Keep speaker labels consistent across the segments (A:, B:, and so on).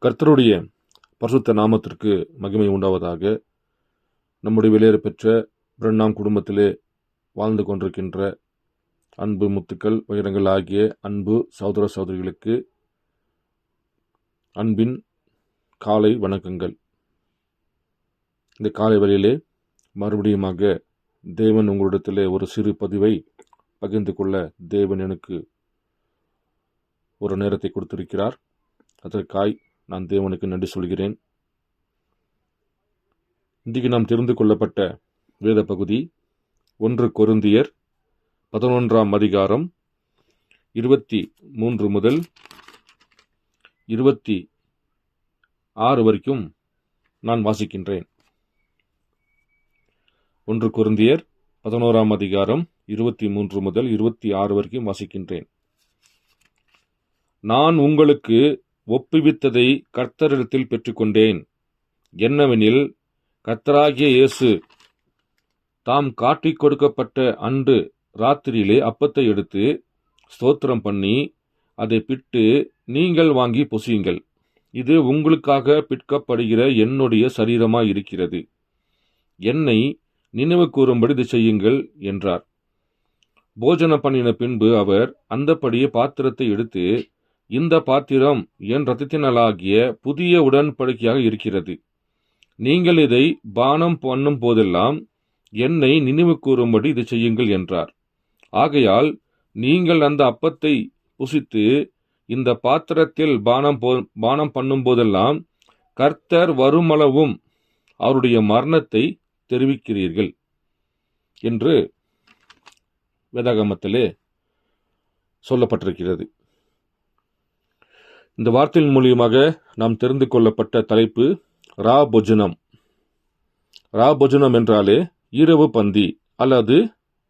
A: கர்த்தருடைய பரிசுத்த நாமத்திற்கு மகிமை உண்டாவதாக. நம்முடைய வெளியேற பெற்ற பிரென்னாம் குடும்பத்திலே வாழ்ந்து கொண்டிருக்கின்ற அன்பு முத்துக்கள் உயரங்கள் ஆகிய அன்பு சகோதர சகோதரிகளுக்கு அன்பின் காலை வணக்கங்கள். இந்த காலை வேளையிலே மறுபடியுமாக தேவன் உங்களிடத்திலே ஒரு சிறு பதிவை பகிர்ந்து கொள்ள தேவன் எனக்கு ஒரு நேரத்தை கொடுத்திருக்கிறார். அதற்காய் நான் தேவனுக்கு நன்றி சொல்கிறேன். இன்றைக்கு நாம் தெரிந்து கொள்ளப்பட்ட வேத பகுதி 1 கொரிந்தியர் 11ஆம் அதிகாரம் 23 முதல் 26 வரைக்கும் நான் வாசிக்கின்றேன். 1 கொரிந்தியர் 11ஆம் அதிகாரம் 23 முதல் 26 வரைக்கும் வாசிக்கின்றேன். நான் உங்களுக்கு ஒப்புவித்ததை கர்த்தரிடத்தில் பெற்றுக்கொண்டேன். என்னவெனில், கர்த்தராகிய இயேசு தாம் காட்டிக் கொடுக்கப்பட்ட அன்று ராத்திரியிலே அப்பத்தை எடுத்து ஸ்தோத்திரம் பண்ணி அதை பிட்டு, நீங்கள் வாங்கி புசியுங்கள், இது உங்களுக்காக பிற்கப்படுகிற என்னுடைய சரீரமாய் இருக்கிறது, என்னை நினைவு கூறும்படி இது செய்யுங்கள் என்றார். போஜனம் பண்ணின பின்பு அவர் அந்தப்படியே பாத்திரத்தை எடுத்து, இந்த பாத்திரம் என் இரத்தத்தினாலாகிய புதிய உடன்படிக்கையாக இருக்கிறது. நீங்கள் இதை பானம் பண்ணும் போதெல்லாம் என்னை நினைவு கூறும்படி இதை செய்யுங்கள் என்றார். ஆகையால் நீங்கள் அந்த அப்பத்தை புசித்து இந்த பாத்திரத்தில் பானம் பண்ணும் போதெல்லாம் கர்த்தர் வருமளவும் அவருடைய மரணத்தை தெரிவிக்கிறீர்கள் என்று வேதாகமத்திலே சொல்லப்பட்டிருக்கிறது. இந்த வார்த்தையின் மூலியமாக நாம் தெரிந்து கொள்ளப்பட்ட தலைப்பு ராபோஜனம். ராபோஜனம் என்றாலே இரவு பந்தி அல்லது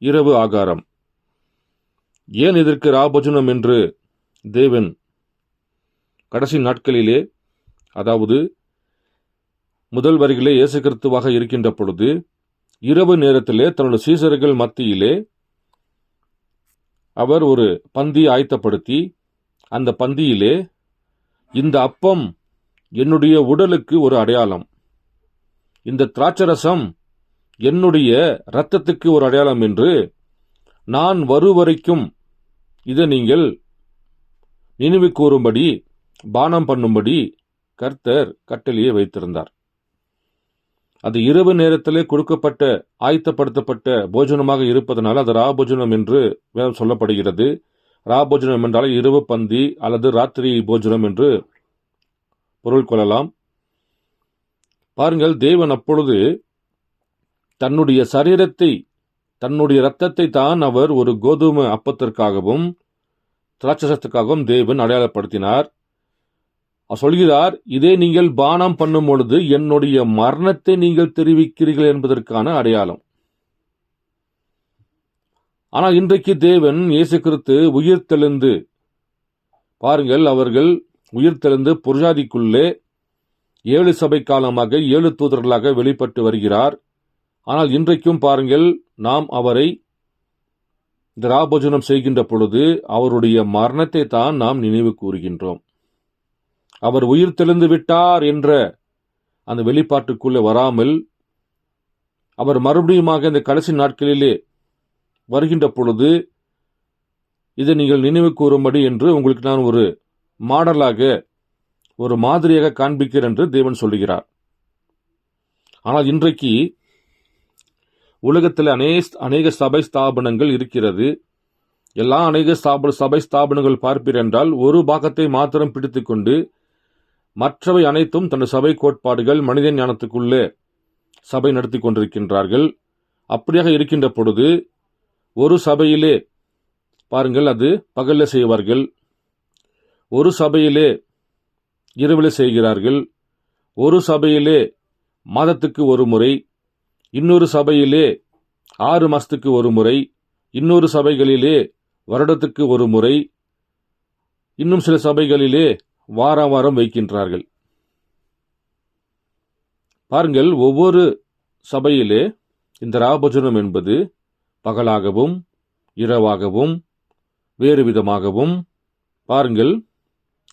A: இரவு ஆகாரம். ஏன் இதற்கு ராபோஜனம் என்று தேவன் கடைசி நாட்களிலே, அதாவது முதல் வரிகளே இயேசு கிறிஸ்துவாக இருக்கின்ற பொழுது இரவு நேரத்திலே தன்னுடைய சீசர்கள் மத்தியிலே அவர் ஒரு பந்தி ஆயத்தப்படுத்தி, அந்த பந்தியிலே இந்த அப்பம் என்னுடைய உடலுக்கு ஒரு அடையாளம், இந்த திராட்சரசம் என்னுடைய இரத்தத்துக்கு ஒரு அடையாளம் என்று, நான் வருவரைக்கும் இதை நீங்கள் நினைவு கூறும்படி பானம் பண்ணும்படி கர்த்தர் கட்டளையை வைத்திருந்தார். அது இரவு நேரத்திலே கொடுக்கப்பட்ட ஆயத்தப்படுத்தப்பட்ட போஜனமாக இருப்பதனால அது ராபோஜனம் என்று வேதம் சொல்லப்படுகிறது. ராபோஜனம் என்றால் இரவு பந்தி அல்லது ராத்திரி போஜனம் என்று பொருள் கொள்ளலாம். பாருங்கள், தேவன் அப்பொழுது தன்னுடைய சரீரத்தை, தன்னுடைய இரத்தத்தை தான் அவர் ஒரு கோதுமை அப்பத்திற்காகவும் திராட்சரசத்துக்காகவும் தேவன் அடையாளப்படுத்தினார். அவர் சொல்கிறார், இதே நீங்கள் பானம் பண்ணும் பொழுது என்னுடைய மரணத்தை நீங்கள் தெரிவிக்கிறீர்கள் என்பதற்கான அடையாளம். ஆனால் இன்றைக்கு தேவன் இயேசு கிறிஸ்து உயிர்த்தெழுந்து, பாருங்கள், அவர்கள் உயிர்த்தெழுந்து புருஷாதிக்குள்ளே 7 சபை காலமாக 7 தூதர்களாக வெளிப்பட்டு வருகிறார். ஆனால் இன்றைக்கும் பாருங்கள், நாம் அவரை இந்த ராபோஜனம் செய்கின்ற பொழுது அவருடைய மரணத்தை தான் நாம் நினைவு கூறுகின்றோம். அவர் உயிர்த்தெழுந்து விட்டார் என்ற அந்த வெளிப்பாட்டுக்குள்ளே வராமல், அவர் மறுபடியுமாக இந்த கடைசி நாட்களிலே வருகின்ற பொழுது இதை நீங்கள் நினைவு கூறும்படி என்று உங்களுக்கு நான் ஒரு மாடலாக, ஒரு மாதிரியாக காண்பிக்கிறேன் என்று தேவன் சொல்லுகிறார். ஆனால் இன்றைக்கு உலகத்தில் அநேக சபை ஸ்தாபனங்கள் இருக்கிறது. அநேக சபை ஸ்தாபனங்கள் பார்ப்பீர் என்றால் ஒரு பாகத்தை மாத்திரம் பிடித்துக்கொண்டு மற்றவை அனைத்தும் தன் சபை கோட்பாடுகள், மனித ஞானத்துக்குள்ளே சபை நடத்தி கொண்டிருக்கின்றார்கள். அப்படியாக இருக்கின்ற பொழுது ஒரு சபையிலே பாருங்கள், அது பகல்ல செய்வார்கள், ஒரு சபையிலே இரவில் செய்கிறார்கள், ஒரு சபையிலே மாதத்துக்கு ஒரு முறை, இன்னொரு சபையிலே 6 மாசத்துக்கு ஒரு முறை, இன்னொரு சபைகளிலே வருடத்துக்கு ஒரு முறை, இன்னும் சில சபைகளிலே வாரம் வாரம் வைக்கின்றார்கள். பாருங்கள், ஒவ்வொரு சபையிலே இந்த ராபோஜனம் என்பது பகலாகவும் இரவாகவும் வேறு விதமாகவும், பாருங்கள்,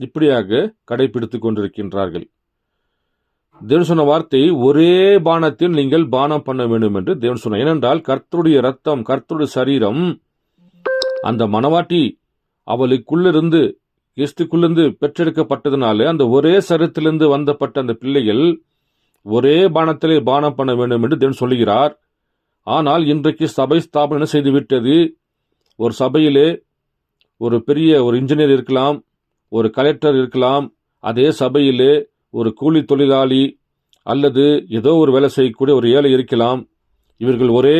A: இப்படியாக கடைபிடித்துக் கொண்டிருக்கின்றார்கள். தேவன் சொன்ன வார்த்தை, ஒரே பானத்தில் நீங்கள் பானம் பண்ண வேண்டும் என்று தேவன் சொன்னார். ஏனென்றால் கர்த்தருடைய ரத்தம், கர்த்தருடைய சரீரம், அந்த மணவாட்டி அவளுக்குள்ளிருந்து கிறிஸ்துக்குள்ளிருந்து பெற்றெடுக்கப்பட்டதுனால அந்த ஒரே சரீரத்திலிருந்து வந்தப்பட்ட அந்த பிள்ளைகள் ஒரே பானத்திலே பானம் பண்ண வேண்டும் என்று தேவன் சொல்லுகிறார். ஆனால் இன்றைக்கு சபை ஸ்தாபனம் என்ன செய்துவிட்டது? ஒரு சபையிலே ஒரு பெரிய ஒரு இன்ஜினியர் இருக்கலாம், ஒரு கலெக்டர் இருக்கலாம், அதே சபையிலே ஒரு கூலி தொழிலாளி அல்லது ஏதோ ஒரு வேலை செய்யக்கூடிய ஒரு ஏழை இருக்கலாம். இவர்கள் ஒரே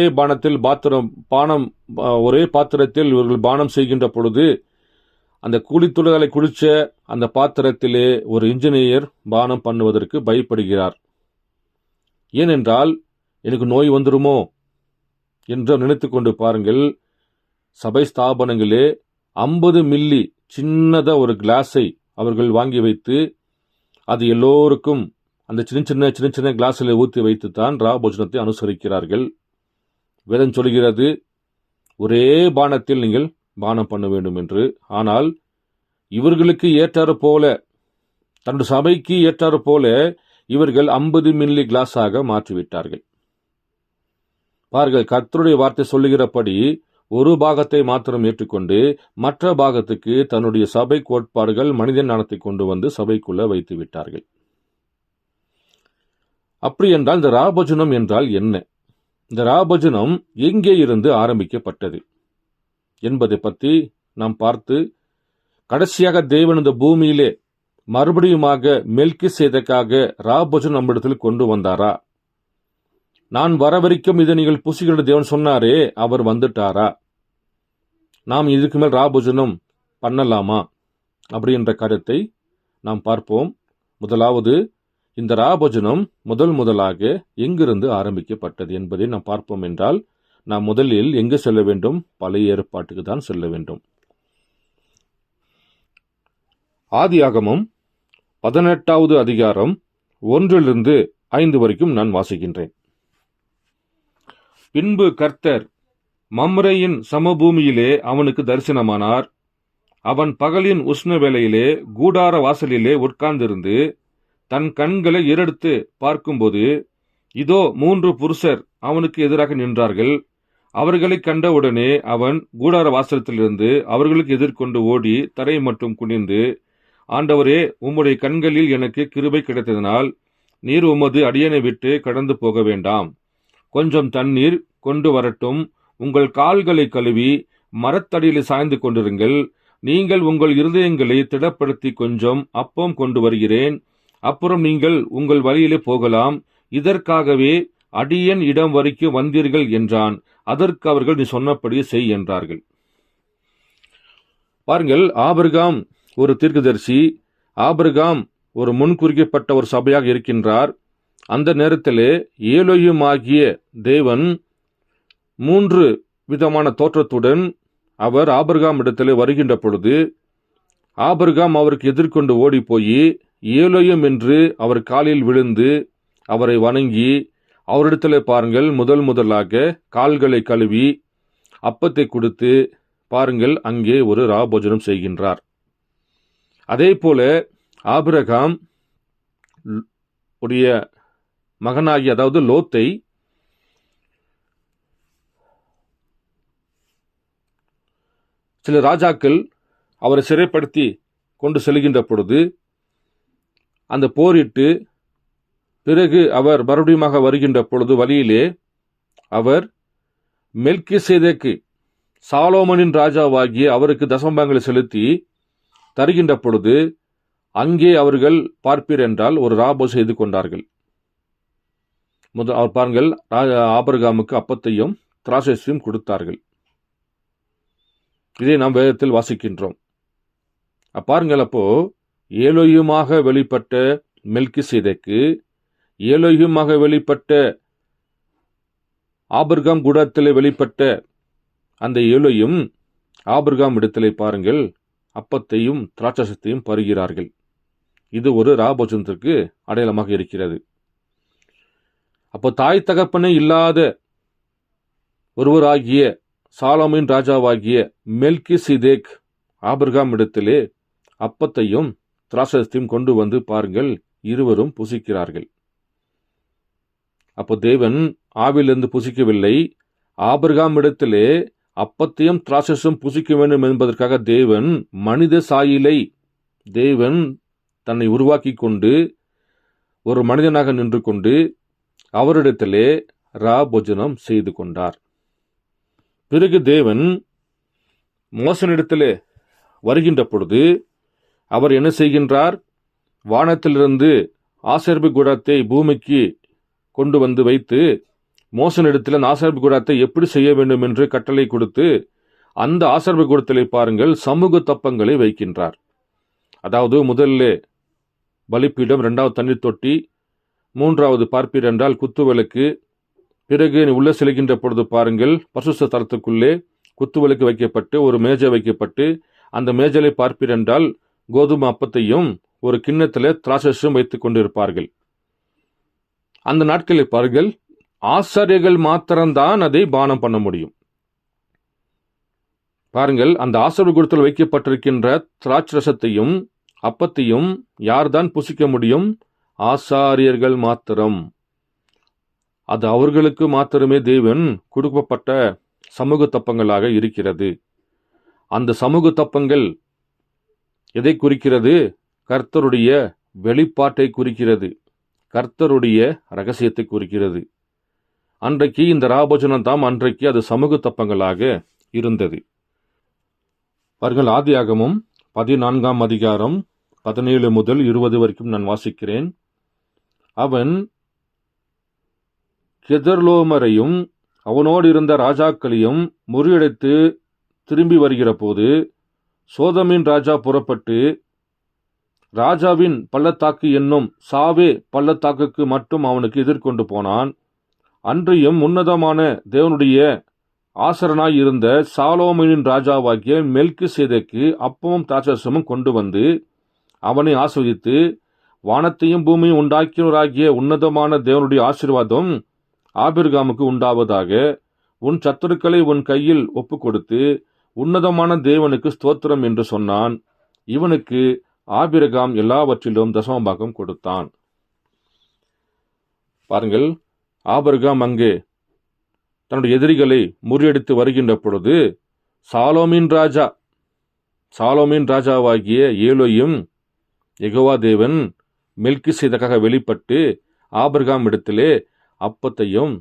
A: ஒரே பாத்திரத்தில் இவர்கள் பானம் செய்கின்ற பொழுது அந்த கூலி தொழிலாளி குடிச்ச அந்த பாத்திரத்திலே ஒரு இன்ஜினியர் பானம் பண்ணுவதற்கு பயப்படுகிறார். ஏனென்றால் எனக்கு நோய் வந்துருமோ என்று நினைத்து கொண்டு பாருங்கள். சபை ஸ்தாபனங்களே 50 மில்லி சின்னதா ஒரு கிளாஸை அவர்கள் வாங்கி வைத்து அது எல்லோருக்கும் அந்த சின்ன சின்ன கிளாஸில் ஊற்றி வைத்துத்தான் ராபோஜனத்தை அனுசரிக்கிறார்கள். வேதம் சொல்கிறது ஒரே பானத்தில் நீங்கள் பானம் பண்ண வேண்டும் என்று. ஆனால் இவர்களுக்கு ஏற்றாறு போல, தன்னுடைய சபைக்கு ஏற்றாறு போல இவர்கள் 50 மில்லி கிளாஸாக மாற்றிவிட்டார்கள். பாருங்கள், கர்த்தருடைய வார்த்தை சொல்லுகிறபடி ஒரு பாகத்தை மாத்திரம் ஏற்றுக்கொண்டு மற்ற பாகத்துக்கு தன்னுடைய சபை கோட்பாடுகள் மனித ஞானத்தை கொண்டு வந்து சபைக்குள்ள வைத்து விட்டார்கள். அப்படி என்றால் இந்த ராபோஜனம் என்றால் என்ன? இந்த ராபோஜனம் எங்கே இருந்து ஆரம்பிக்கப்பட்டது என்பதை பற்றி நாம் பார்த்து, கடைசியாக தேவன் இந்த பூமியிலே மறுபடியுமாக மெல்கிசேதேக்காக ராபோஜனம் நம்மிடத்தில் கொண்டு வந்தாரா? நான் வர வரைக்கும் இதை நீங்கள் புசிக்கிற தேவன் சொன்னாரே, அவர் வந்துட்டாரா? நாம் இதுக்கு மேல் ராபோஜனம் பண்ணலாமா அப்படின்ற கருத்தை நாம் பார்ப்போம். முதலாவது, இந்த ராபோஜனம் முதலாக எங்கிருந்து ஆரம்பிக்கப்பட்டது என்பதை நாம் பார்ப்போம் என்றால், நாம் முதலில் எங்கு செல்ல வேண்டும்? பழைய ஏற்பாட்டுக்கு தான் செல்ல வேண்டும். ஆதியாகமம் 18வது அதிகாரம் 1 - 5 வரைக்கும் நான் வாசிக்கின்றேன். பின்பு கர்த்தர் மம்ரேயின் சமபூமியிலே அவனுக்கு தரிசனமானார். அவன் பகலின் உஷ்ண வேளையிலே கூடார வாசலிலே உட்கார்ந்திருந்து தன் கண்களை ஏறெடுத்து பார்க்கும்போது, இதோ 3 புருஷர் அவனுக்கு எதிராக நின்றார்கள். அவர்களை கண்டவுடனே அவன் கூடார வாசலத்திலிருந்து அவர்களுக்கு எதிர்கொண்டு ஓடி தரை மட்டும் குனிந்து, ஆண்டவரே, உம்முடைய கண்களில் எனக்கு கிருபை கிடைத்ததனால் நீர் உமது அடியனை விட்டு கடந்து போக வேண்டாம். கொஞ்சம் தண்ணீர் கொண்டு வரட்டும். உங்கள் கால்களை கழுவி மரத்தடியில் சாய்ந்து கொண்டிருங்கள். நீங்கள் உங்கள் இருதயங்களை திடப்படுத்தி கொஞ்சம் அப்பம் கொண்டு வருகிறேன். அப்புறம் நீங்கள் உங்கள் வழியிலே போகலாம். இதற்காகவே அடியன் இடம் வரைக்கும் வந்தீர்கள் என்றான். அதற்கு அவர்கள், நீ சொன்னபடி செய் என்றார்கள். பாருங்கள், ஆபிரகாம் ஒரு தீர்க்கதரிசி. ஆபிரகாம் ஒரு முன்குறிக்கப்பட்ட ஒரு சபையாக இருக்கின்றார். அந்த நேரத்திலே ஏலோயும் ஆகிய தேவன் 3 விதமான தோற்றத்துடன் அவர் ஆபிரகாம் இடத்திலே வருகின்ற பொழுது, ஆபிரகாம் அவருக்கு எதிர்கொண்டு ஓடி போய் ஏலோயும் என்று அவர் காலில் விழுந்து அவரை வணங்கி, அவரிடத்திலே பாருங்கள், முதலாக கால்களை கழுவி அப்பத்தை கொடுத்து பாருங்கள், அங்கே ஒரு ராபோஜனம் செய்கின்றார். அதே போல ஆபிரகாம் உடைய மகனாகி, அதாவது லோத்தை, சில ராஜாக்கள் அவரை சிறைப்படுத்தி கொண்டு செல்கின்ற பொழுது, அந்த போரிட்டு பிறகு அவர் மறுபடியும் வருகின்ற பொழுது வழியிலே அவர் மெல்கிசேதேக்கு, சாலோமனின் ராஜாவாகிய அவருக்கு தசமபாகங்களை செலுத்தி தருகின்ற பொழுது, அங்கே அவர்கள் பார்ப்பீர் என்றால் ஒரு ராபோ செய்து கொண்டார்கள். அவர் பாருங்கள், ஆபிரகாமுக்கு அப்பத்தையும் திராட்சையையும் கொடுத்தார்கள். இதை நாம் வேதத்தில் வாசிக்கின்றோம். பாருங்கள், அப்போ ஏலோயுமாக வெளிப்பட்ட மெல்கிசேதேக்கு, ஏலோயுமாக வெளிப்பட்ட ஆபிரகாம் கூடத்திலே வெளிப்பட்ட அந்த ஏலோயும் ஆபிரகாம் இடத்திலே பாருங்கள் அப்பத்தையும் திராட்சையையும் பருகிறார்கள். இது ஒரு ராபோஜனத்திற்கு அடையாளமாக இருக்கிறது. அப்போ தாய் தகப்பனே இல்லாத ஒருவராகிய சாலோமின் ராஜாவாகிய மெல்கிசேதேக் ஆபிரகாம் இடத்திலே அப்பத்தையும் திராட்சரசத்தையும் கொண்டு வந்து பாருங்கள், இருவரும் புசிக்கிறார்கள். அப்போ தேவன் ஆவிலிருந்து புசிக்கவில்லை, ஆபிரகாம் இடத்திலே அப்பத்தையும் திராட்சரசம் புசிக்க வேண்டும் என்பதற்காக தேவன் மனித சாயிலை தேவன் தன்னை உருவாக்கி கொண்டு ஒரு மனிதனாக நின்று கொண்டு அவரிடத்திலே ராபோஜனம் செய்து கொண்டார். பிறகு தேவன் மோசனிடத்திலே வருகின்ற பொழுது அவர் என்ன செய்கின்றார்? வானத்திலிருந்து ஆசரிப்பு கூடாரத்தை பூமிக்கு கொண்டு வந்து வைத்து மோசனிடத்தில் ஆசரிப்பு கூடாரத்தை எப்படி செய்ய வேண்டும் என்று கட்டளை கொடுத்து அந்த ஆசரிப்பு கூடத்திலே பாருங்கள் சமூக தப்பங்களை வைக்கின்றார். அதாவது முதல்ல பலிப்பீடம், 2வது தண்ணீர் தொட்டி, 3வது பார்ப்பீர் என்றால் குத்துவிளக்கு. பிறகு உள்ள செல்கின்ற பொழுது பாருங்கள் பரிசுத்த ஸ்தலத்துக்குள்ளே குத்துவிளக்கு வைக்கப்பட்டு ஒரு மேஜை வைக்கப்பட்டு அந்த மேஜையை பார்ப்பீர் என்றால் கோதுமை அப்பத்தையும் ஒரு கிண்ணத்தில் திராட்சரசம் வைத்துக் கொண்டிருப்பார்கள். அந்த நாட்களில் பாருங்கள் ஆசாரியர்கள் மாத்திரம்தான் அதை பானம் பண்ண முடியும். பாருங்கள் அந்த ஆசரிப்பு கூடத்தில் வைக்கப்பட்டிருக்கின்ற திராட்சரசத்தையும் அப்பத்தையும் யார்தான் புசிக்க முடியும்? ஆசாரியர்கள் மாத்திரம். அது அவர்களுக்கு மாத்திரமே தேவன் கொடுக்கப்பட்ட சமூக தப்பங்களாக இருக்கிறது. அந்த சமூக தப்பங்கள் எதை குறிக்கிறது? கர்த்தருடைய வெளிப்பாட்டை குறிக்கிறது, கர்த்தருடைய ரகசியத்தை குறிக்கிறது. அன்றைக்கு இந்த ராபோஜனம் தாம் அன்றைக்கு அது சமூக தப்பங்களாக இருந்தது. பாருங்கள் ஆதியாகமம் 14ஆம் அதிகாரம் 17 முதல் 20 வரைக்கும் நான் வாசிக்கிறேன். அவன் கெதர்லோமரையும் அவனோடு இருந்த ராஜாக்களையும் முறியடித்து திரும்பி வருகிற போது சோதமின் ராஜா புறப்பட்டு ராஜாவின் பள்ளத்தாக்கு என்னும் சாவே பள்ளத்தாக்குக்கு மட்டும் அவனுக்கு எதிர்கொண்டு போனான். அன்றியும் உன்னதமான தேவனுடைய ஆசரனாய் இருந்த சாலோமோனின் ராஜாவாகிய மெல்கிசேதேக்கு அப்பமும் திராட்சரசமும் கொண்டு வந்து அவனை ஆசீர்வதித்து, வானத்தையும் பூமியும் உண்டாக்கியவராகிய உன்னதமான தேவனுடைய ஆசீர்வாதம் ஆபிரகாமுக்கு உண்டாவதாக, உன் சத்துருக்களை உன் கையில் ஒப்பு கொடுத்து உன்னதமான தேவனுக்கு ஸ்தோத்திரம் என்று சொன்னான். இவனுக்கு ஆபிரகாம் எல்லாவற்றிலும் தசமபாகம் கொடுத்தான். பாருங்கள், ஆபிரகாம் அங்கே தன்னுடைய எதிரிகளை முறியடித்து வருகின்ற பொழுது சாலோமின் ராஜாவாகிய ஏலோயும் யெகோவா தேவன் மெல்கிசேதேக்காக வெளிப்பட்டு ஆபிரகாம் இடத்திலே அப்பத்தையும்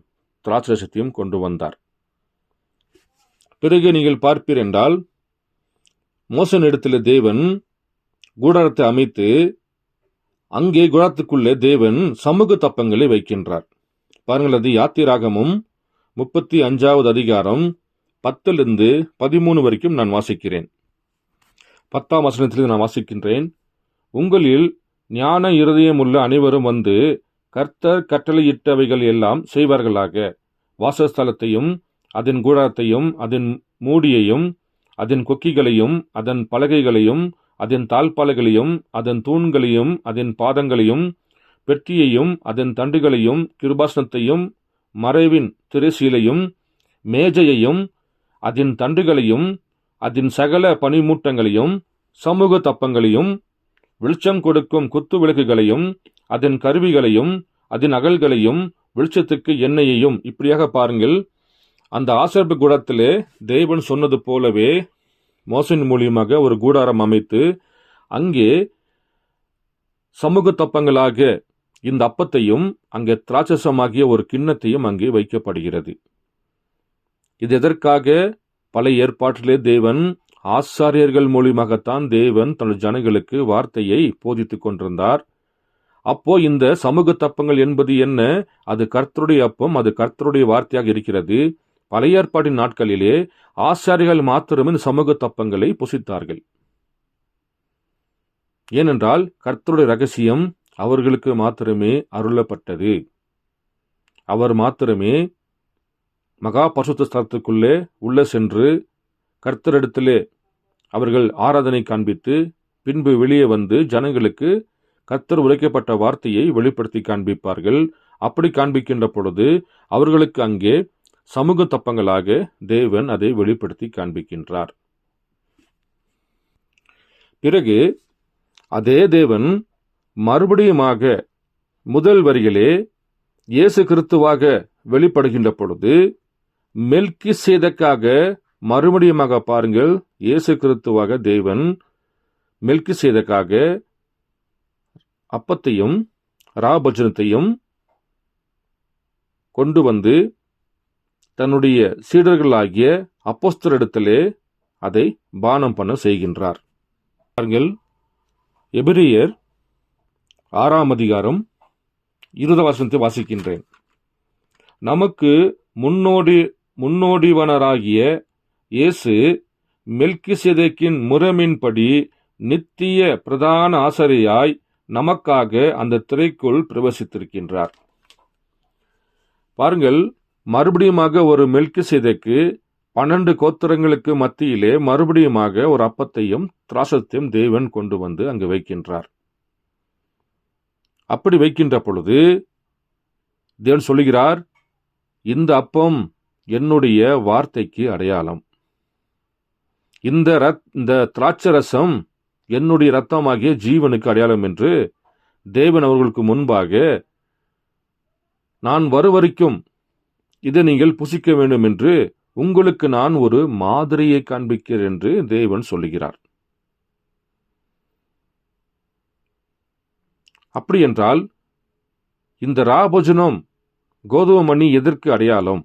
A: திராட்சரசத்தையும் கொண்டு வந்தார். பிறகு நீங்கள் பார்ப்பீர் என்றால் மோசன் இடத்திலே தேவன் கூடாரத்தை அமைத்து அங்கே கூடாரத்துக்குள்ளே தேவன் சமூக தப்பங்களை வைக்கின்றார். பாருங்கள், அது யாத்திராகமும் 35வது அதிகாரம் 10 13 வரைக்கும் நான் வாசிக்கிறேன். 10ஆம் வசனத்திலிருந்து நான் வாசிக்கின்றேன். உங்களில் ஞான இருதயமுள்ள அனைவரும் வந்து கர்த்தர் கட்டளையிட்டவைகள் எல்லாம் செய்வார்களாக. வாசஸ்தலத்தையும் அதன் கூடாரத்தையும் அதன் மூடியையும் அதன் கொக்கிகளையும் அதன் பலகைகளையும் அதன் தாழ்பாலைகளையும் அதன் தூண்களையும் அதன் பாதங்களையும் பெட்டியையும் அதன் தண்டுகளையும் கிருபாசனத்தையும் மறைவின் திரைசீலையும் மேஜையையும் அதன் தண்டுகளையும் அதன் சகல பனிமூட்டங்களையும் சமூக தப்பங்களையும் வெளிச்சம் கொடுக்கும் குத்து விளக்குகளையும் அதன் கருவிகளையும் அதன் அகல்களையும் வெளிச்சத்துக்கு எண்ணெயையும். இப்படியாக பாருங்கள், அந்த ஆசரிப்பு கூடாரத்திலே தேவன் சொன்னது போலவே மோசன் மூலியமாக ஒரு கூடாரம் அமைத்து அங்கே சமூக தப்பங்களாக இந்த அப்பத்தையும் அங்கே திராட்சசமாகிய ஒரு கிண்ணத்தையும் அங்கே வைக்கப்படுகிறது. இது எதற்காக? பழைய ஏற்பாட்டிலே தேவன் ஆசாரியர்கள் மூலியமாகத்தான் தேவன் தன் ஜனங்களுக்கு வார்த்தையை போதித்துக் கொண்டிருந்தார். அப்போ இந்த சமூக தப்பங்கள் என்பது என்ன? அது கர்த்தருடைய அப்பம், அது கர்த்தருடைய வார்த்தையாக இருக்கிறது. பழைய ஏற்பாட்டின் நாட்களிலே ஆசாரியர்கள் மாத்திரமே இந்த சமூக தப்பங்களை புசித்தார்கள். ஏனென்றால் கர்த்தருடைய ரகசியம் அவர்களுக்கு மாத்திரமே அருளப்பட்டது. அவர் மாத்திரமே மகா பரிசுத்த ஸ்தலத்துக்குள்ளே உள்ள சென்று கர்த்தரிடத்திலே அவர்கள் ஆராதனை காண்பித்து பின்பு வெளியே வந்து ஜனங்களுக்கு கர்த்தர் உரைக்கப்பட்ட வார்த்தையை வெளிப்படுத்தி காண்பிப்பார்கள். அப்படி காண்பிக்கின்ற பொழுது அவர்களுக்கு அங்கே சமூக தப்பங்களாக தேவன் அதை வெளிப்படுத்தி காண்பிக்கின்றார். பிறகு அதே தேவன் மறுபடியுமாக முதல் வரியிலே இயேசு கிறிஸ்துவாக வெளிப்படுகின்ற பொழுது மெல்கிசேதேக்காக மறுபடியுமாக பாருங்கள், இயேசு கிறிஸ்துவாக தேவன் மெல்கிசேதேக்காக அப்பத்தையும் ராபோஜனத்தையும் கொண்டு வந்து தன்னுடைய சீடர்களாகிய அப்போஸ்தலரிடத்திலே அதை பானம் பண்ண செய்கின்றார். பாருங்கள், எபிரியர் 6 அதிகாரம் 20 வசனத்தை வாசிக்கின்றேன். நமக்கு முன்னோடிவனராகிய இயேசு மெல்கிசேதேக்கின் முறைமையின்படி நித்திய பிரதான ஆசாரியாய் நமக்காக அந்த திரைக்குள் பிரவேசித்திருக்கின்றார். பாருங்கள், மறுபடியுமாக ஒரு மெல்கிசேதேக்கு 12 கோத்திரங்களுக்கு மத்தியிலே மறுபடியுமாக ஒரு அப்பத்தையும் திராட்சத்தையும் தேவன் கொண்டு வந்து அங்கு வைக்கின்றார். அப்படி வைக்கின்ற பொழுது தேவன் சொல்லுகிறார், இந்த அப்பம் என்னுடைய வார்த்தைக்கு அடையாளம், இந்த திராட்சரசம் என்னுடைய இரத்தமாகிய ஜீவனுக்கு அடையாளம் என்று தேவன் அவர்களுக்கு முன்பாக, நான் வருவரைக்கும் இதை நீங்கள் புசிக்க வேண்டும் என்று உங்களுக்கு நான் ஒரு மாதிரியை காண்பிக்கிறேன் என்று தேவன் சொல்லுகிறார். அப்படி என்றால் இந்த ராபோஜனம் கோதுமை மணி எதற்கு அடையாளம்,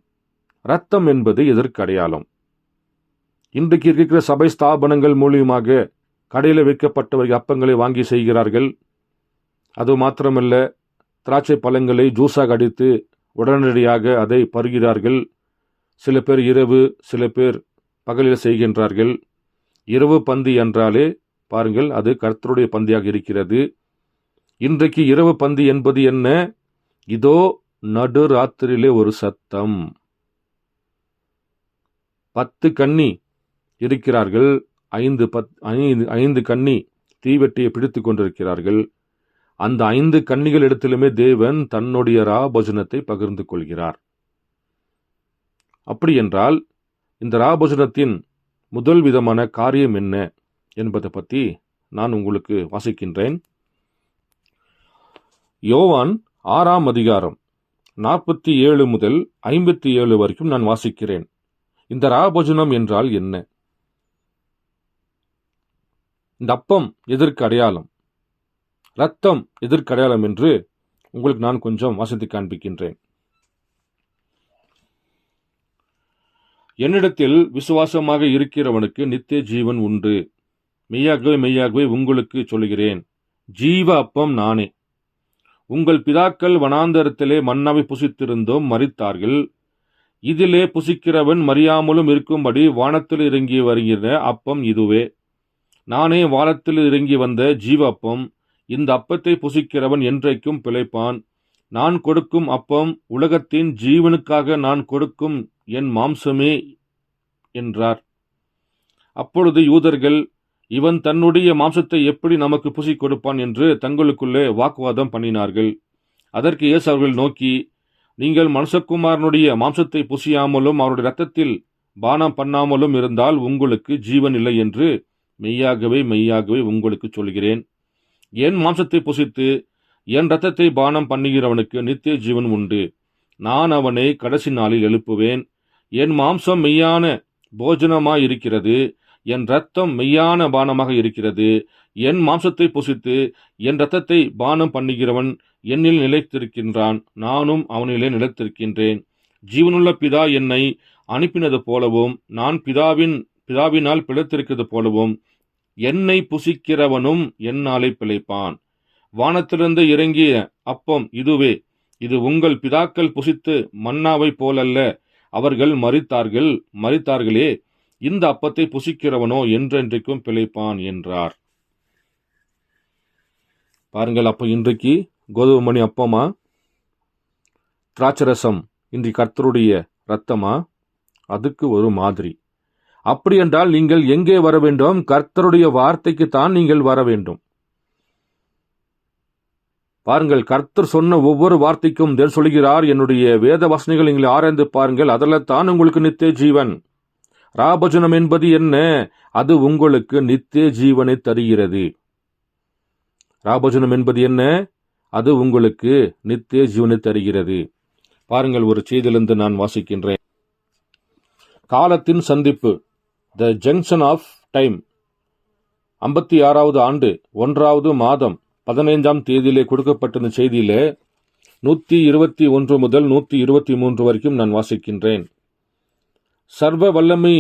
A: இரத்தம் என்பது எதற்கு அடையாளம்? இன்றைக்கு இருக்கிற சபை ஸ்தாபனங்கள் மூலியமாக கடையில் விற்கப்பட்டவர்கள் அப்பங்களை வாங்கி செய்கிறார்கள். அது மாத்திரமல்ல, திராட்சை பழங்களை ஜூஸாக அடித்து உடனடியாக அதை பருகிறார்கள். சில பேர் இரவு, சில பேர் பகலில் செய்கின்றார்கள். இரவு பந்தி என்றாலே பாருங்கள், அது கர்த்தருடைய பந்தியாக இருக்கிறது. இன்றைக்கு இரவு பந்தி என்பது என்ன? இதோ நடு ராத்திரியிலே ஒரு சத்தம். 10 கன்னி இருக்கிறார்கள், 5 கன்னி தீவெட்டியை பிடித்து கொண்டிருக்கிறார்கள். அந்த 5 கன்னிகள் இடத்திலுமே தேவன் தன்னுடைய ராபோஜனத்தை பகிர்ந்து கொள்கிறார். அப்படி என்றால் இந்த ராபோஜனத்தின் முதல் விதமான காரியம் என்ன என்பதை பற்றி நான் உங்களுக்கு வாசிக்கின்றேன். யோவான் 6 அதிகாரம் 47 முதல் 57 வரைக்கும் நான் வாசிக்கிறேன். இந்த ராபோஜனம் என்றால் என்ன? இந்த அப்பம் எதற்கு அடையாளம், இரத்தம் எதற்கு அடையாளம் என்று உங்களுக்கு நான் கொஞ்சம் வாசித்து காண்பிக்கின்றேன். என்னிடத்தில் விசுவாசமாக இருக்கிறவனுக்கு நித்திய ஜீவன் உண்டு. மெய்யாகவே மெய்யாகவே உங்களுக்கு சொல்கிறேன், ஜீவ அப்பம் நானே. உங்கள் பிதாக்கள் வனாந்தரத்திலே மன்னாவை புசித்திருந்தோம், மரித்தார்கள். இதிலே புசிக்கிறவன் மறியாமலும் இருக்கும்படி வானத்தில் இறங்கி வருகிற அப்பம் இதுவே. நானே வானத்தில் இறங்கி வந்த ஜீவ அப்பம். இந்த அப்பத்தை புசிக்கிறவன் என்றைக்கும் பிழைப்பான். நான் கொடுக்கும் அப்பம் உலகத்தின் ஜீவனுக்காக நான் கொடுக்கும் என் மாம்சமே என்றார். அப்பொழுது யூதர்கள், இவன் தன்னுடைய மாம்சத்தை எப்படி நமக்கு புசி கொடுப்பான் என்று தங்களுக்குள்ளே வாக்குவாதம் பண்ணினார்கள். அதற்கு இயேசு அவர்கள் நோக்கி, நீங்கள் மனுஷகுமாரனுடைய மாம்சத்தை புசியாமலும் அவருடைய இரத்தத்தில் பானம் பண்ணாமலும் இருந்தால் உங்களுக்கு ஜீவன் இல்லை என்று மெய்யாகவே மெய்யாகவே உங்களுக்கு சொல்கிறேன். என் மாம்சத்தை புசித்து என் இரத்தத்தை பானம் பண்ணுகிறவனுக்கு நித்திய ஜீவன் உண்டு. நான் அவனை கடைசி நாளில் எழுப்புவேன். என் மாம்சம் மெய்யான போஜனமாயிருக்கிறது, என் இரத்தம் மெய்யான பானமாக இருக்கிறது. என் மாம்சத்தை புசித்து என் இரத்தத்தை பானம் பண்ணுகிறவன் என்னில் நிலைத்திருக்கின்றான், நானும் அவனிலே நிலைத்திருக்கின்றேன். ஜீவனுள்ள பிதா என்னை அனுப்பினது போலவும் நான் பிதாவினால் பிழைத்திருக்கிறது போலவும் என்னை புசிக்கிறவனும் என்னாலே பிழைப்பான். வானத்திலிருந்து இறங்கிய அப்பம் இதுவே. இது உங்கள் பிதாக்கள் புசித்து மன்னாவை போலல்ல, அவர்கள் மரித்தார்களே. இந்த அப்பத்தை புசிக்கிறவனோ என்றென்றைக்கும் பிழைப்பான் என்றார். பாருங்கள், அப்ப இன்றைக்கு கோதுமை மணி அப்பமா, திராட்சரசம் இன்றைக்கு கர்த்தருடைய இரத்தமா? அதுக்கு ஒரு மாதிரி. அப்படி என்றால் நீங்கள் எங்கே வர வேண்டும்? கர்த்தருடைய வார்த்தைக்கு தான் நீங்கள் வர வேண்டும். பாருங்கள், கர்த்தர் சொன்ன ஒவ்வொரு வார்த்தைக்கும் தேவன் சொல்கிறார், என்னுடைய வேத வசனங்கள் நீங்கள் ஆராய்ந்து பாருங்கள், அதில் தான் உங்களுக்கு நித்திய ஜீவன். ராபோஜனம் என்பது என்ன? அது உங்களுக்கு நித்திய ஜீவனை தருகிறது. ராபோஜனம் என்பது என்ன? அது உங்களுக்கு நித்திய ஜீவனை தருகிறது. பாருங்கள், ஒரு செய்தியிலிருந்து நான் வாசிக்கின்றேன். காலத்தின் சந்திப்பு, த ஜங்ஷன் ஆஃப் டைம், 56வது ஆண்டு 1வது மாதம் 15ஆம் தேதியிலே கொடுக்கப்பட்ட செய்தியிலே 121 முதல் 123 வரைக்கும் நான் வாசிக்கின்றேன். சர்வ வல்லமை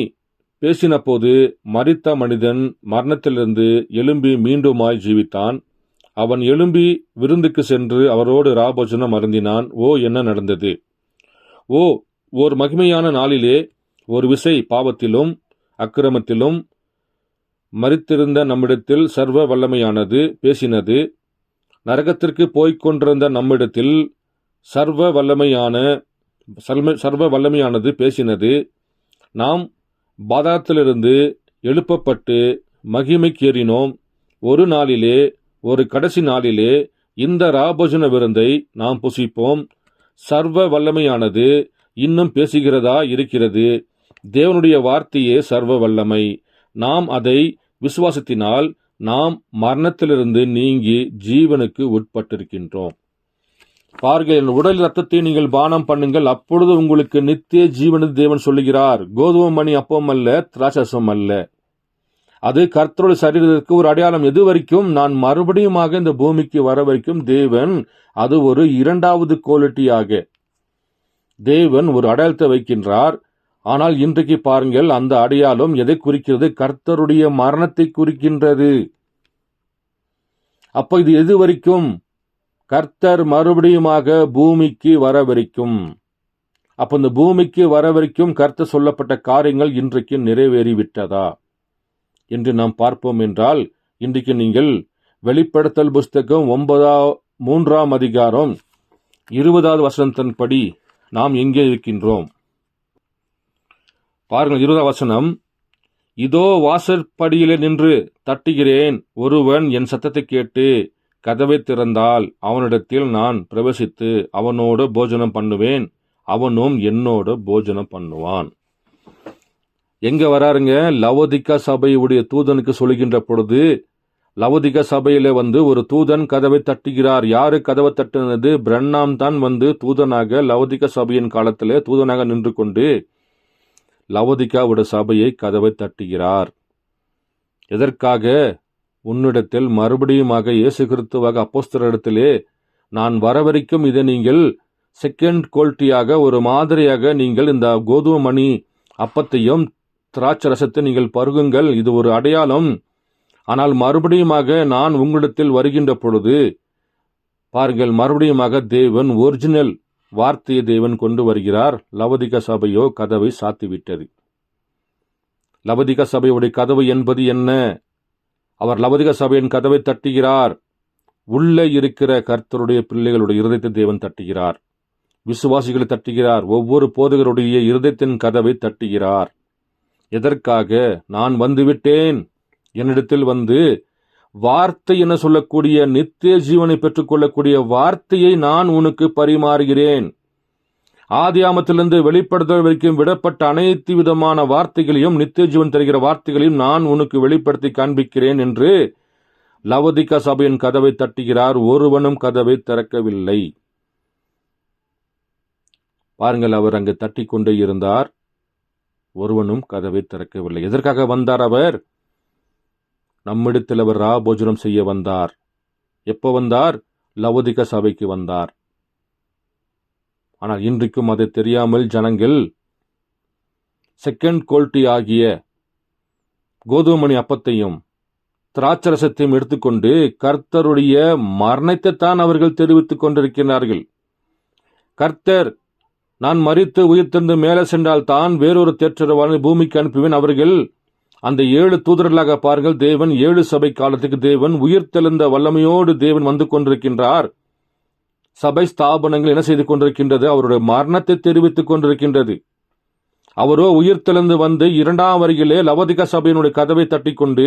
A: பேசின போது மரித்த மனிதன் மரணத்திலிருந்து எழும்பி மீண்டுமாய் ஜீவித்தான். அவன் எழும்பி விருந்துக்கு சென்று அவரோடு ராபோஜனம் அருந்தினான். ஓ, என்ன நடந்தது? ஓ, ஓர் மகிமையான நாளிலே ஒரு விசை பாவத்திலும் அக்கிரமத்திலும் மரித்திருந்த நம்மிடத்தில் சர்வ வல்லமையானது பேசினது. நரகத்திற்கு போய்க் கொண்டிருந்த நம்மிடத்தில் சர்வ வல்லமையானது பேசினது. நாம் பாதாளத்திலிருந்து எழுப்பப்பட்டு மகிமைக்கேறினோம். ஒரு நாளிலே, ஒரு கடைசி நாளிலே இந்த ராபோஜன விருந்தை நாம் புசிப்போம். சர்வ வல்லமையானது இன்னும் பேசுகிறதா இருக்கிறது. தேவனுடைய வார்த்தையே சர்வ வல்லமை. நாம் அதை விசுவாசத்தினால் நாம் மரணத்திலிருந்து நீங்கி ஜீவனுக்கு உட்பட்டிருக்கின்றோம். பாருங்கள், என் உடல் ரத்தத்தை நீங்கள் பானம் பண்ணுங்கள், அப்பொழுது உங்களுக்கு நித்திய ஜீவனு தேவன் சொல்லுகிறார். கோதுமை மணி அப்பம் அல்ல, திராட்சரசம் அல்ல. அது கர்த்தருடைய சரீரத்திற்கு ஒரு அடையாளம். எது வரைக்கும்? நான் மறுபடியுமாக இந்த பூமிக்கு வர வரைக்கும் தேவன் அது ஒரு 2வது குவாலிட்டியாக தேவன் ஒரு அடையாளத்தை வைக்கின்றார். ஆனால் இன்றைக்கு பாருங்கள், அந்த அடையாளம் எதை குறிக்கிறது? கர்த்தருடைய மரணத்தை குறிக்கின்றது. அப்ப இது எது வரைக்கும்? கர்த்தர் மறுபடியுமாக பூமிக்கு வர வரைக்கும். அப்ப இந்த பூமிக்கு வர வரைக்கும் கர்த்தர் சொல்லப்பட்ட காரியங்கள் இன்றைக்கு நிறைவேறிவிட்டதா என்று நாம் பார்ப்போம் என்றால், இன்றைக்கு நீங்கள் வெளிப்படுத்தல் புஸ்தகம் 3ஆம் அதிகாரம் 20வது வசனத்தின்படி நாம் எங்கே இருக்கின்றோம்? பாருங்கள், 20வது வசனம். இதோ வாசற்படியிலே நின்று தட்டுகிறேன். ஒருவன் என் சத்தத்தை கேட்டு கதவை திறந்தால் அவனிடத்தில் நான் பிரவேசித்து அவனோடு போஜனம் பண்ணுவேன், அவனும் என்னோடு போஜனம் பண்ணுவான். எங்க வராருங்க? லவோதிக்கா சபையுடைய தூதனுக்கு சொல்கின்ற பொழுது, லவோதிக்கா சபையில ஒரு தூதன் கதவை தட்டுகிறார். யாரு கதவை தட்டுனது? பிரண்ணாம் தான் தூதனாக லவோதிக்கா சபையின் காலத்திலே தூதனாக நின்று கொண்டு லவோதிக்காவுடைய சபையை கதவை தட்டுகிறார். எதற்காக? உன்னிடத்தில் மறுபடியுமாக இயேசு கிறிஸ்துவாக அப்போஸ்தலரிடத்திலே நான் வரவரைக்கும் இதை நீங்கள் செகண்ட் குவாலிட்டியாக, ஒரு மாதிரியாக நீங்கள் இந்த கோதுமை மணி அப்பத்தையும் திராட்சரசத்தை நீங்கள் பருகுங்கள், இது ஒரு அடையாளம். ஆனால் மறுபடியுமாக நான் உங்களிடத்தில் வருகின்ற பொழுது பாருங்கள், மறுபடியுமாக தேவன் ஒரிஜினல் வார்த்தையை தேவன் கொண்டு வருகிறார். லவோதிக்கா சபையோ கதவை சாத்திவிட்டது. லவோதிக்கா சபையுடைய கதவு என்பது என்ன? அவர் லவோதிக்கா சபையின் கதவை தட்டுகிறார். உள்ளே இருக்கிற கர்த்தருடைய பிள்ளைகளுடைய இருதயத்தை தேவன் தட்டுகிறார். விசுவாசிகளை தட்டுகிறார். ஒவ்வொரு போதகருடைய இருதயத்தின் கதவை தட்டுகிறார். எதற்காக? நான் வந்துவிட்டேன், என்னிடத்தில் வார்த்தை என சொல்லக்கூடிய நித்திய ஜீவனை பெற்றுக்கொள்ளக்கூடிய வார்த்தையை நான் உனக்கு பரிமாறுகிறேன். ஆதியாமத்திலிருந்து வெளிப்படுத்தல் வரைக்கும் விடப்பட்ட அனைத்து விதமான வார்த்தைகளையும், நித்திய ஜீவன் தருகிற வார்த்தைகளையும் நான் உனக்கு வெளிப்படுத்தி காண்பிக்கிறேன் என்று லவோதிக்கா சபையின் கதவை தட்டுகிறார். ஒருவனும் கதவை திறக்கவில்லை. பாருங்கள், அவர் அங்கு தட்டி கொண்டே இருந்தார். ஒருவனும் கதவை திறக்கவில்லை. எதற்காக வந்தார் அவர்? நம்மிடத்தில் அவர் ராபோஜனம் செய்ய வந்தார். எப்போ வந்தார்? லவோதிக்கா சபைக்கு வந்தார். ஆனால் இன்றைக்கும் அதை தெரியாமல் ஜனங்கள் செகண்ட் குவாலிட்டி ஆகிய கோதுமை அப்பத்தையும் திராட்சரசத்தையும் எடுத்துக்கொண்டு கர்த்தருடைய மரணத்தை தான் அவர்கள் தெரிவித்துக் கொண்டிருக்கிறார்கள். கர்த்தர் நான் மரித்து உயிர்த்தெழுந்து மேலே சென்றால் தான் வேறொரு தேற்றரவாளனை பூமிக்கு அனுப்புவேன். அவர்கள் அந்த 7 தூதர்களாக பாருங்கள். தேவன் 7 சபை காலத்துக்கு தேவன் உயிர்த்தெழுந்த வல்லமையோடு தேவன் வந்து கொண்டிருக்கின்றார். சபை ஸ்தாபனங்கள் என்ன செய்து கொண்டிருக்கின்றது? அவருடைய மரணத்தை தெரிவித்துக் கொண்டிருக்கின்றது. அவரோ உயிர்த்தெழுந்து 2ஆம் வருகையிலே லவோதிக்கா சபையினுடைய கதவை தட்டிக்கொண்டு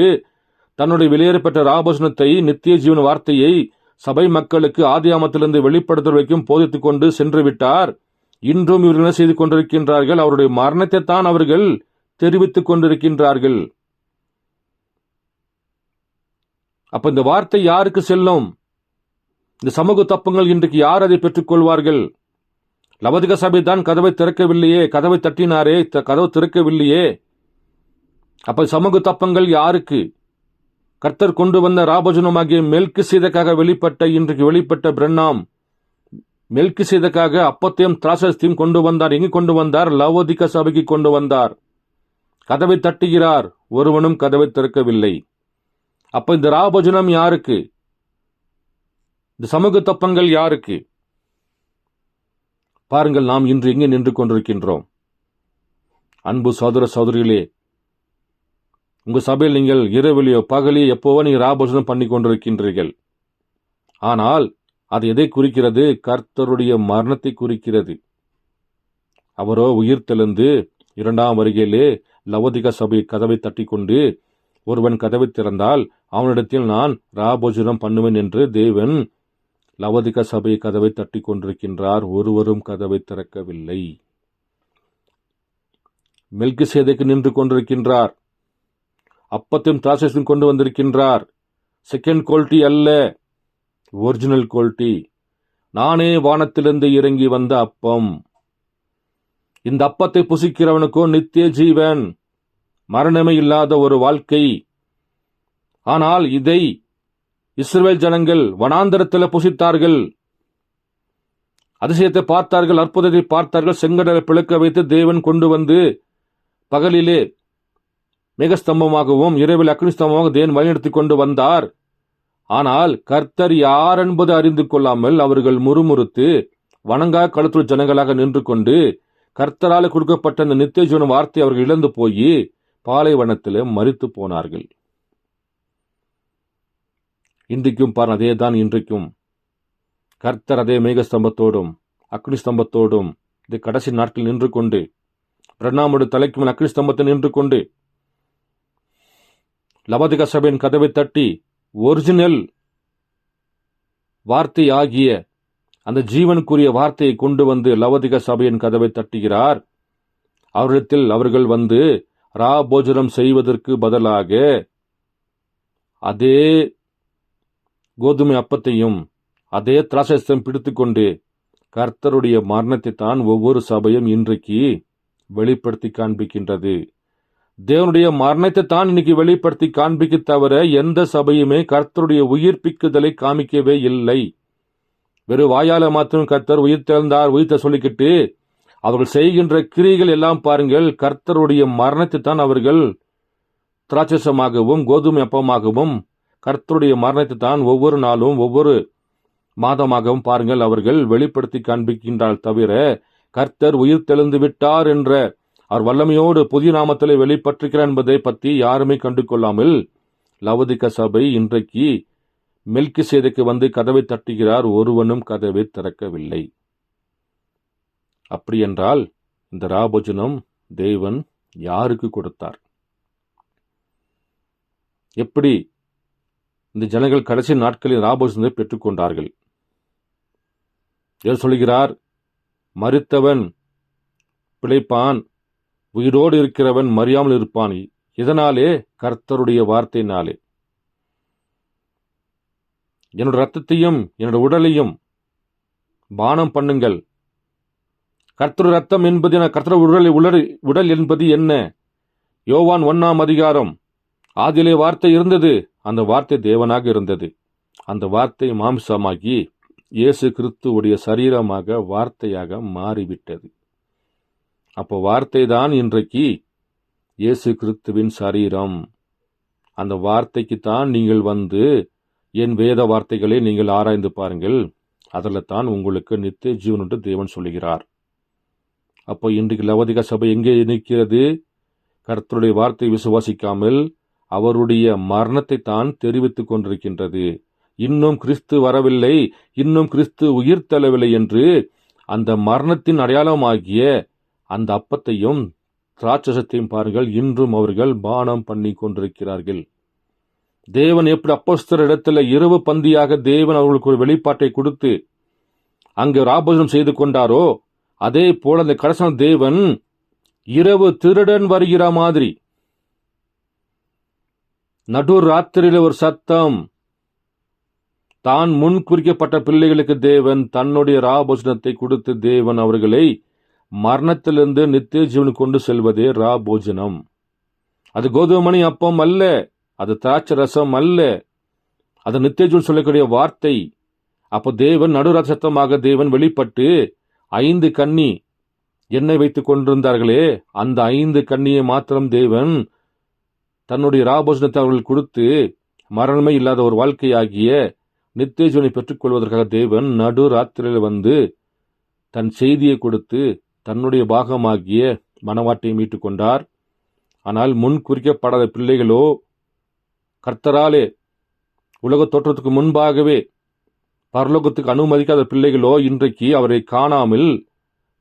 A: தன்னுடைய வெளியேறப்பட்ட ராபோஜனத்தை, நித்திய ஜீவன் வார்த்தையை சபை மக்களுக்கு ஆதியாமத்திலிருந்து வெளிப்படுத்தல் வரைக்கும் போதித்துக் கொண்டு சென்று விட்டார். இன்றும் இவர்கள் என்ன செய்து கொண்டிருக்கின்றார்கள்? அவருடைய மரணத்தை தான் அவர்கள் தெரிவித்துக் கொண்டிருக்கின்றார்கள். அப்ப இந்த வார்த்தை யாருக்கு செல்லும்? இந்த சமூக தப்பங்கள் இன்றைக்கு யார் அதை பெற்றுக்கொள்வார்கள்? லவோதிகா சபை தான் கதவை திறக்கவில்லையே, கதவை தட்டினாரே, கதவு திறக்கவில்லையே. அப்ப சமூக தப்பங்கள் யாருக்கு? கர்த்தர் கொண்டு வந்த ராபோஜனமாகிய மெல்கிசேதேக்காக இன்றைக்கு வெளிப்பட்ட பிரண்ணாம் மெல்கிசேதேக்காக அப்பத்தையும் திராட்சையும் கொண்டு வந்தார். எங்கு கொண்டு வந்தார்? லவோதிகா சபைக்கு கொண்டு வந்தார். கதவை தட்டுகிறார், ஒருவனும் கதவை திறக்கவில்லை. அப்ப இந்த ராபோஜனம் யாருக்கு? இந்த சமூக தப்பங்கள் யாருக்கு? பாருங்கள், நாம் இன்று எங்கே நின்று கொண்டிருக்கின்றோம்? அன்பு சகோதர சகோதரிகளே, உங்க சபையில் நீங்கள் இரவிலையோ பகலியோ எப்போவோ நீங்கள் ராபோஜனம் பண்ணி கொண்டிருக்கின்றீர்கள். ஆனால் அது எதை குறிக்கிறது? கர்த்தருடைய மரணத்தை குறிக்கிறது. அவரோ உயிர்த்தெழுந்து இரண்டாம் வருகையிலே லவோதிகா சபை கதவை தட்டி கொண்டு, ஒருவன் கதவை திறந்தால் அவனிடத்தில் நான் ராபோஜனம் பண்ணுவேன் என்று தேவன் லவோதிகா சபை கதவை தட்டி கொண்டிருக்கின்றார். ஒருவரும் கதவை திறக்கவில்லை. மெல்கிசேதேக்கு நின்று கொண்டிருக்கின்றார். அப்பத்தையும் திராட்சையும் கொண்டு வந்திருக்கின்றார். செகண்ட் குவாலிட்டி அல்ல, ஒரிஜினல் குவாலிட்டி. நானே வானத்திலிருந்து இறங்கி வந்த அப்பம். இந்த அப்பத்தை புசிக்கிறவனுக்கோ நித்திய ஜீவன், மரணமே இல்லாத ஒரு வாழ்க்கை. ஆனால் இதை இஸ்ரவேல் ஜனங்கள் வனாந்தரத்தில் புசித்தார்கள். அதிசயத்தை பார்த்தார்கள், அற்புதத்தை பார்த்தார்கள். செங்கடலை பிளக்க வைத்து தேவன் கொண்டு வந்து பகலிலே மேகஸ்தம்பமாகவும் இரவில் அக்னி ஸ்தம்பமாக தேவன் வழிநடத்திக் கொண்டு வந்தார். ஆனால் கர்த்தர் யார் என்பது அறிந்து கொள்ளாமல் அவர்கள் முறுமுறுத்து வணங்கா கழுத்துள்ள ஜனங்களாக நின்று கொண்டு கர்த்தரால் கொடுக்கப்பட்ட அந்த நித்திய ஜீவன வார்த்தை அவர்கள் இழந்து போய் பாலைவனத்தில் மரித்து போனார்கள். இன்றைக்கும் பார், அதே தான் இன்றைக்கும். கர்த்தர் அதே மேகஸ்தம்பத்தோடும் அக்னி ஸ்தம்பத்தோடும் இந்த கடைசி நாட்களில் நின்று கொண்டு, பிரண்ணாமுடைய தலைக்கு மேல் அக்னி ஸ்தம்பத்தை நின்று கொண்டு லவோதிகா சபையின் கதவை தட்டி ஒரிஜினல் வார்த்தை ஆகிய அந்த ஜீவனுக்குரிய வார்த்தையை கொண்டு வந்து லவோதிகா சபையின் கதவை தட்டுகிறார். அவரிடத்தில் அவர்கள் வந்து ராபோஜனம் செய்வதற்கு பதிலாக அதே கோதுமை அப்பத்தையும் அதே திராட்சையையும் பிடித்துக்கொண்டு கர்த்தருடைய மரணத்தை தான் ஒவ்வொரு சபையும் இன்றைக்கு வெளிப்படுத்தி காண்பிக்கின்றது. தேவனுடைய மரணத்தை தான் இன்னைக்கு வெளிப்படுத்தி காண்பிக்க தவிர எந்த சபையுமே கர்த்தருடைய உயிர்ப்பிக்குதலை காமிக்கவே இல்லை. வெறும் வாயால மாத்திரம் கர்த்தர் உயிர்த்த சொல்லிக்கிட்டு அவர்கள் செய்கின்ற கிரியைகள் எல்லாம் பாருங்கள், கர்த்தருடைய மரணத்தை தான் அவர்கள் திராட்சசமாகவும் கோதுமை அப்பமாகவும் கர்த்தருடைய மரணத்தை தான் ஒவ்வொரு நாளும் ஒவ்வொரு மாதமாகவும் பாருங்கள் அவர்கள் வெளிப்படுத்தி காண்பிக்கின்றால் தவிர கர்த்தர் உயிர்த்தெழுந்து விட்டார் என்ற அவர் வல்லமையோடு புதிய நாமத்திலே வெளிப்பட்டிருக்கிறார் என்பதை பற்றி யாருமே கண்டு கொள்ளாமல் லவோதிகா சபை இன்றைக்கு மெல்கிசேதேக்கு வந்து கதவை தட்டுகிறார். ஒருவனும் கதவை திறக்கவில்லை. அப்படி என்றால் இந்த ராபோஜனம் தேவன் யாருக்கு கொடுத்தார்? எப்படி இந்த ஜனங்கள் கடைசி நாட்களில் ராபோஜனத்தை பெற்றுக்கொண்டார்கள்? ஏன் சொல்கிறார்? மரித்தவன் பிழைப்பான், உயிரோடு இருக்கிறவன் மறியாமல் இருப்பான். இதனாலே கர்த்தருடைய வார்த்தையினாலே. என்னோட ரத்தத்தையும் என்னோட உடலையும் பானம் பண்ணுங்கள். கர்த்தர் ரத்தம் என்பது கர்த்தர் உடல் என்பது என்ன? யோவான் 1ஆம் அதிகாரம், ஆதியிலே வார்த்தை இருந்தது, அந்த வார்த்தை தேவனாக இருந்தது, அந்த வார்த்தை மாம்சமாகி இயேசு கிறிஸ்துவுடைய சரீரமாக வார்த்தையாக மாறிவிட்டது. அப்போ வார்த்தை தான் இன்றைக்கு இயேசு கிறிஸ்துவின் சரீரம். அந்த வார்த்தைக்கு தான் நீங்கள் வந்து என் வேத வார்த்தைகளை நீங்கள் ஆராய்ந்து பாருங்கள், அதில் தான் உங்களுக்கு நித்திய ஜீவன் என்று தேவன் சொல்லுகிறார். அப்போ இன்றைக்கு லவோதிகா சபை எங்கே நிற்கிறது? கர்த்தருடைய வார்த்தை விசுவாசிக்காமல் அவருடைய மரணத்தை தான் தெரிவித்துக் கொண்டிருக்கின்றது. இன்னும் கிறிஸ்து வரவில்லை, இன்னும் கிறிஸ்து உயிர் தள்ளவில்லை என்று அந்த மரணத்தின் அடையாளமாகிய அந்த அப்பத்தையும் திராட்சையையும் பாருங்கள், இன்றும் அவர்கள் பானம் பண்ணி கொண்டிருக்கிறார்கள். தேவன் எப்படி அப்போஸ்தலர் இடத்துல இரவு பந்தியாக தேவன் அவர்களுக்கு ஒரு வெளிப்பாட்டை கொடுத்து அங்கு ராபோஜனம் செய்து கொண்டாரோ, அதே போல அந்த கடைசி தேவன் இரவு திருடன் வருகிற மாதிரி நடு ராத்திரியில ஒரு சத்தம், தான் முன் குறிக்கப்பட்ட பிள்ளைகளுக்கு தேவன் தன்னுடைய ராபோஜனத்தை கொடுத்து தேவன் அவர்களை மரணத்திலிருந்து நித்திய ஜீவனுக்கு கொண்டு செல்வதே ராபோஜனம். அது கோதுமணி அப்பம் அல்ல, அது திராட்சை ரசம் அல்ல, அது நித்திய ஜீவன் சொல்லக்கூடிய வார்த்தை. அப்போ தேவன் நடுரசத்தமாக தேவன் வெளிப்பட்டு 5 கன்னி எண்ணெய் வைத்துக் கொண்டிருந்தார்களே, அந்த 5 கன்னியை மாத்திரம் தேவன் தன்னுடைய ராபோஜனத்தை அவர்கள் கொடுத்து மரணமே இல்லாத ஒரு வாழ்க்கையாகிய நித்திய ஜீவனை பெற்றுக்கொள்வதற்காக தேவன் நடு ராத்திரியில் வந்து தன் செய்தியை கொடுத்து தன்னுடைய பாகமாகிய மனவாட்டை மீட்டு கொண்டார். ஆனால் முன் குறிக்கப்படாத பிள்ளைகளோ கர்த்தராலே உலக தோற்றத்துக்கு முன்பாகவே பரலோகத்துக்கு அனுமதிக்காத பிள்ளைகளோ இன்றைக்கு அவரை காணாமல்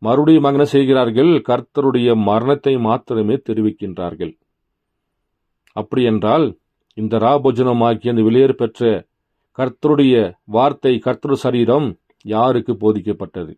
A: மறுபடியும் என்ன செய்கிறார்கள்? கர்த்தருடைய மரணத்தை மாத்திரமே தெரிவிக்கின்றார்கள். அப்படி என்றால் இந்த ராபோஜனமாகிய அந்த வெளியேறு பெற்ற கர்த்தருடைய வார்த்தை, கர்த்தருடைய சரீரம் யாருக்கு போதிக்கப்பட்டது?